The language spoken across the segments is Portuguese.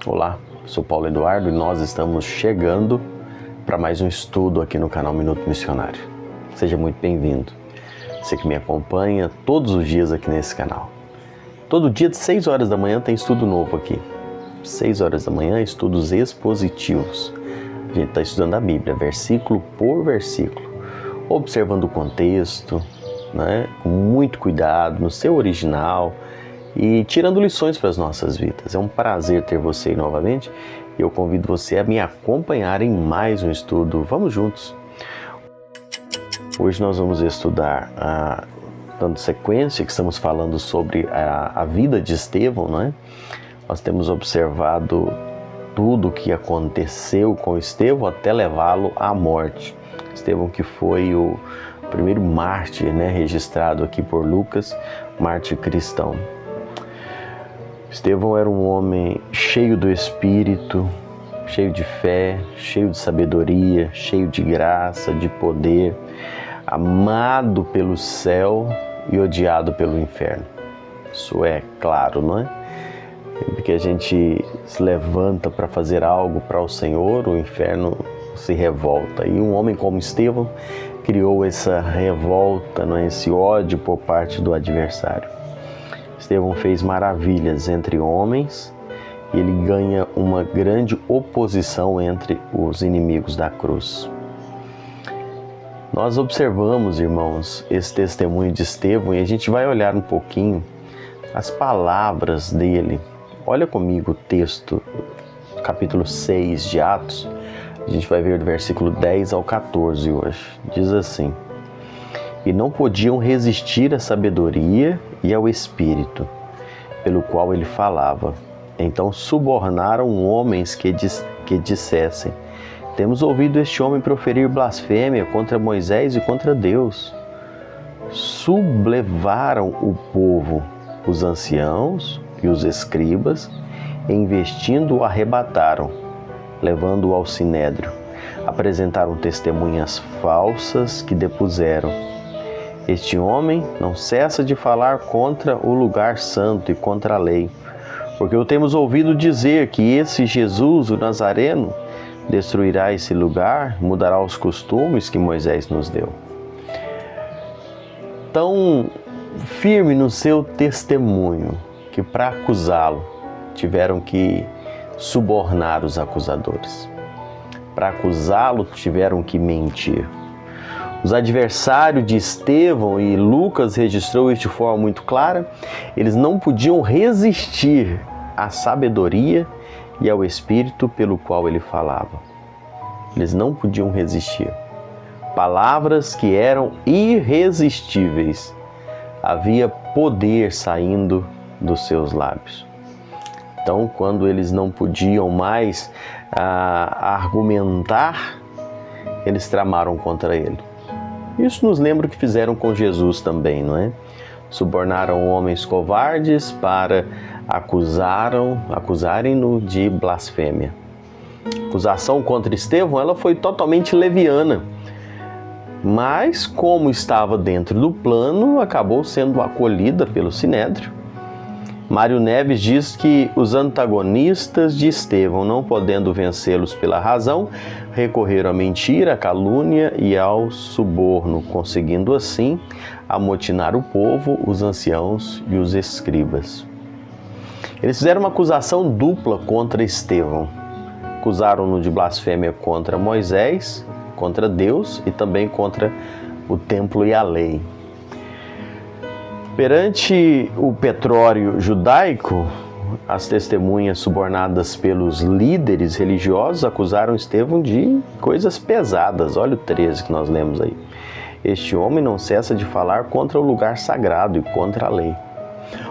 Olá, sou Paulo Eduardo e nós estamos chegando para mais um estudo aqui no canal Minuto Missionário. Seja muito bem-vindo. Você que me acompanha todos os dias aqui nesse canal. Todo dia de 6 horas da manhã tem estudo novo aqui. 6 horas da manhã, estudos expositivos. A gente está estudando a Bíblia, versículo por versículo, observando o contexto, com muito cuidado, no seu original e tirando lições para as nossas vidas. É um prazer ter você aí novamente e eu convido você a me acompanhar em mais um estudo. Vamos juntos! Hoje nós vamos estudar, dando sequência, que estamos falando sobre a vida de Estevão, Nós temos observado tudo o que aconteceu com Estevão até levá-lo à morte. Estevão, que foi o primeiro mártir, registrado aqui por Lucas, mártir cristão. Estevão era um homem cheio do Espírito, cheio de fé, cheio de sabedoria, cheio de graça, de poder, amado pelo céu e odiado pelo inferno. Isso é claro, não é? Porque a gente se levanta para fazer algo para o Senhor, o inferno se revolta. E um homem como Estevão criou essa revolta, esse ódio por parte do adversário. Estevão fez maravilhas entre homens e ele ganha uma grande oposição entre os inimigos da cruz. Nós observamos, irmãos, esse testemunho de Estevão e a gente vai olhar um pouquinho as palavras dele. Olha comigo o texto, capítulo 6 de Atos. A gente vai ver do versículo 10 ao 14 hoje. Diz assim: E não podiam resistir à sabedoria e ao Espírito, pelo qual ele falava. Então subornaram homens que dissessem: Temos ouvido este homem proferir blasfêmia contra Moisés e contra Deus. Sublevaram o povo, os anciãos e os escribas, e investindo o arrebataram, levando-o ao sinédrio. Apresentaram testemunhas falsas que depuseram: Este homem não cessa de falar contra o lugar santo e contra a lei, porque o temos ouvido dizer que esse Jesus, o Nazareno, destruirá esse lugar, mudará os costumes que Moisés nos deu. Tão firme no seu testemunho que para acusá-lo tiveram que subornar os acusadores. Para acusá-lo tiveram que mentir. Os adversários de Estevão, e Lucas registrou isso de forma muito clara, eles não podiam resistir à sabedoria e ao Espírito pelo qual ele falava. Eles não podiam resistir. Palavras que eram irresistíveis. Havia poder saindo dos seus lábios. Então, quando eles não podiam mais argumentar, eles tramaram contra ele. Isso nos lembra o que fizeram com Jesus também, não é? Subornaram homens covardes para acusarem-no de blasfêmia. A acusação contra Estevão, ela foi totalmente leviana, mas como estava dentro do plano, acabou sendo acolhida pelo sinédrio. Mário Neves diz que os antagonistas de Estevão, não podendo vencê-los pela razão, recorreram à mentira, à calúnia e ao suborno, conseguindo assim amotinar o povo, os anciãos e os escribas. Eles fizeram uma acusação dupla contra Estevão. Acusaram-no de blasfêmia contra Moisés, contra Deus e também contra o templo e a lei. Perante o petróleo judaico, as testemunhas subornadas pelos líderes religiosos acusaram Estevão de coisas pesadas. Olha o 13 que nós lemos aí. Este homem não cessa de falar contra o lugar sagrado e contra a lei.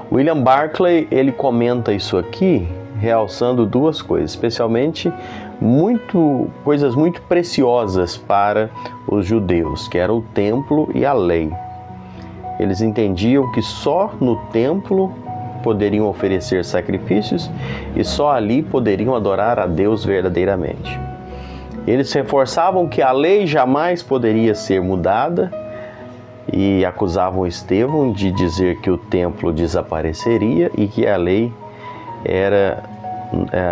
William Barclay, ele comenta isso aqui, realçando duas coisas, especialmente coisas muito preciosas para os judeus, que era o templo e a lei. Eles entendiam que só no templo poderiam oferecer sacrifícios e só ali poderiam adorar a Deus verdadeiramente. Eles reforçavam que a lei jamais poderia ser mudada e acusavam Estevão de dizer que o templo desapareceria e que a lei era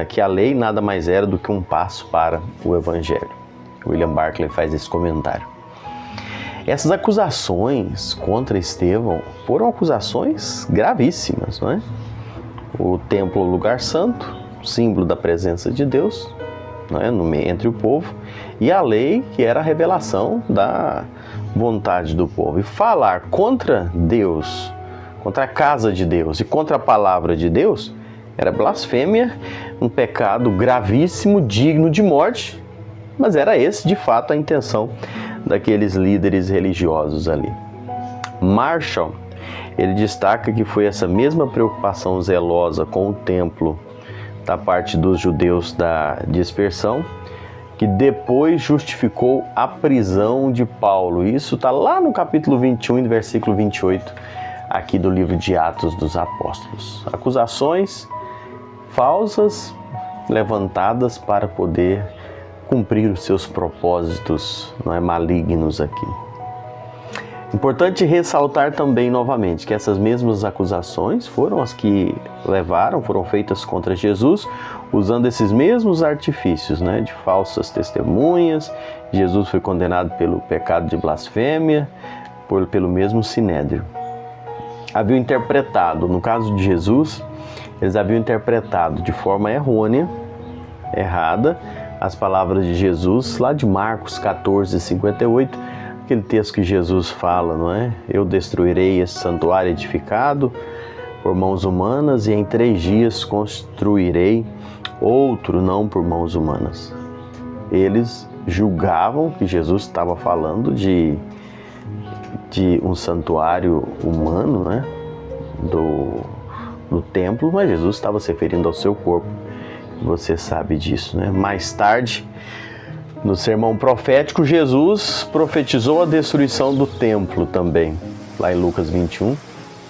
que a lei nada mais era do que um passo para o Evangelho. William Barclay faz esse comentário. Essas acusações contra Estevão foram acusações gravíssimas, não é? O templo, o lugar santo, símbolo da presença de Deus, não é? Entre o povo, e a lei, que era a revelação da vontade do povo. E falar contra Deus, contra a casa de Deus e contra a palavra de Deus, era blasfêmia, um pecado gravíssimo, digno de morte, mas era esse, de fato, a intenção daqueles líderes religiosos ali. Marshall, ele destaca que foi essa mesma preocupação zelosa com o templo da parte dos judeus da dispersão que depois justificou a prisão de Paulo. Isso está lá no capítulo 21, versículo 28, aqui do livro de Atos dos Apóstolos. Acusações falsas levantadas para poder cumprir os seus propósitos, não é, malignos aqui. Importante ressaltar também novamente que essas mesmas acusações foram as que foram feitas contra Jesus, usando esses mesmos artifícios, né, de falsas testemunhas. Jesus foi condenado pelo pecado de blasfêmia, pelo mesmo Sinédrio. Haviam interpretado, no caso de Jesus, eles haviam interpretado de forma errada, as palavras de Jesus, lá de Marcos 14, 58, aquele texto que Jesus fala, não é? Eu destruirei esse santuário edificado por mãos humanas e em 3 dias construirei outro não por mãos humanas. Eles julgavam que Jesus estava falando de um santuário humano, né? do templo, mas Jesus estava se referindo ao seu corpo. Você sabe disso, né? Mais tarde, no sermão profético, Jesus profetizou a destruição do templo também, lá em Lucas 21,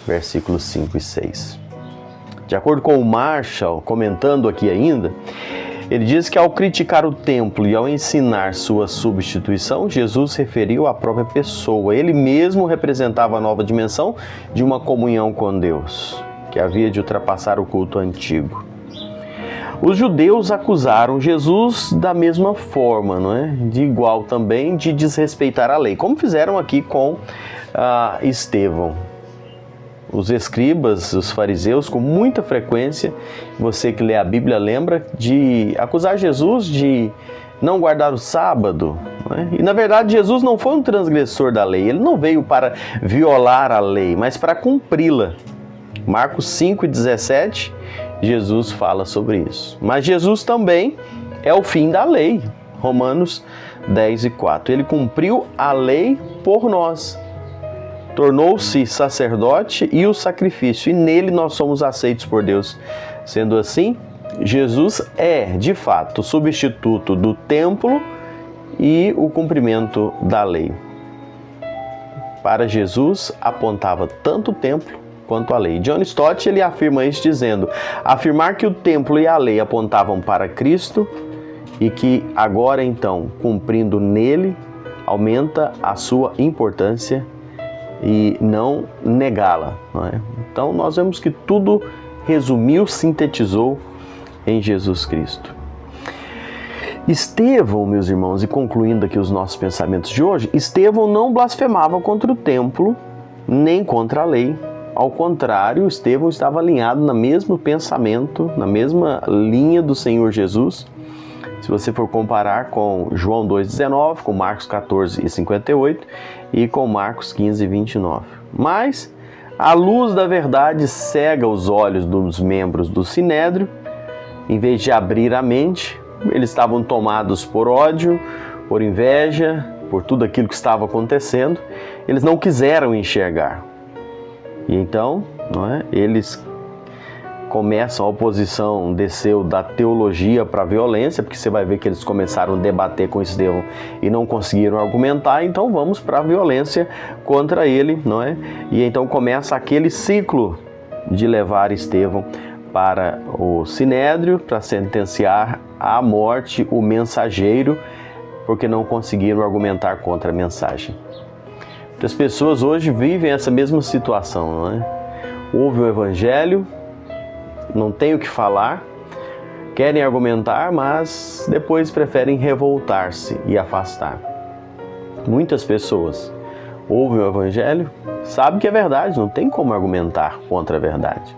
versículos 5 e 6. De acordo com o Marshall, comentando aqui ainda, ele diz que ao criticar o templo e ao ensinar sua substituição, Jesus referiu à própria pessoa. Ele mesmo representava a nova dimensão de uma comunhão com Deus, que havia de ultrapassar o culto antigo. Os judeus acusaram Jesus da mesma forma, não é? De igual também, de desrespeitar a lei, como fizeram aqui com Estevão. Os escribas, os fariseus, com muita frequência, você que lê a Bíblia lembra, de acusar Jesus de não guardar o sábado. Não é? E na verdade Jesus não foi um transgressor da lei, ele não veio para violar a lei, mas para cumpri-la. Marcos 5,17, Jesus fala sobre isso. Mas Jesus também é o fim da lei. Romanos 10:4. Ele cumpriu a lei por nós. Tornou-se sacerdote e o sacrifício. E nele nós somos aceitos por Deus. Sendo assim, Jesus é, de fato, o substituto do templo e o cumprimento da lei. Para Jesus, apontava tanto o templo quanto a lei. John Stott, ele afirma isso dizendo: afirmar que o templo e a lei apontavam para Cristo e que agora então, cumprindo nele, aumenta a sua importância e não negá-la. Não é? Então nós vemos que tudo resumiu, sintetizou em Jesus Cristo. Estevão, meus irmãos, e concluindo aqui os nossos pensamentos de hoje, Estevão não blasfemava contra o templo, nem contra a lei. Ao contrário, Estevão estava alinhado no mesmo pensamento, na mesma linha do Senhor Jesus. Se você for comparar com João 2,19, com Marcos 14,58 e com Marcos 15,29. Mas a luz da verdade cega os olhos dos membros do Sinédrio. Em vez de abrir a mente, eles estavam tomados por ódio, por inveja, por tudo aquilo que estava acontecendo. Eles não quiseram enxergar. E então, eles começam, a oposição desceu da teologia para a violência, porque você vai ver que eles começaram a debater com Estevão e não conseguiram argumentar, então vamos para a violência contra ele, não é? E então começa aquele ciclo de levar Estevão para o Sinédrio, para sentenciar à morte o mensageiro, porque não conseguiram argumentar contra a mensagem. Muitas pessoas hoje vivem essa mesma situação, não é? Ouve o Evangelho, não tem o que falar, Querem argumentar, mas depois preferem revoltar-se e afastar. Muitas pessoas ouvem o Evangelho, sabem que é verdade, não tem como argumentar contra a verdade.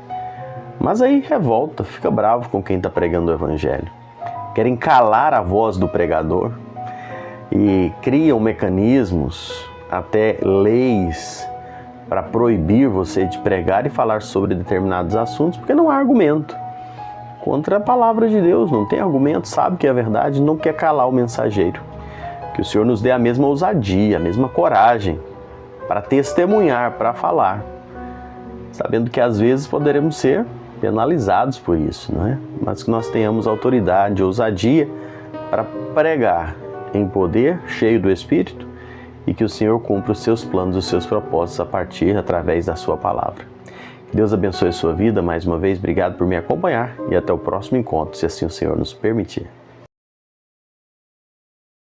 Mas aí revolta, fica bravo com quem está pregando o Evangelho. Querem calar a voz do pregador e criam mecanismos, até leis, para proibir você de pregar e falar sobre determinados assuntos, porque não há argumento. Contra a palavra de Deus, não tem argumento, sabe que é verdade, não quer calar o mensageiro. Que o Senhor nos dê a mesma ousadia, a mesma coragem para testemunhar, para falar, sabendo que às vezes poderemos ser penalizados por isso, não é? Mas que nós tenhamos autoridade, ousadia para pregar em poder, cheio do Espírito, e que o Senhor cumpra os seus planos, os seus propósitos através da sua palavra. Que Deus abençoe a sua vida. Mais uma vez, obrigado por me acompanhar e até o próximo encontro, se assim o Senhor nos permitir.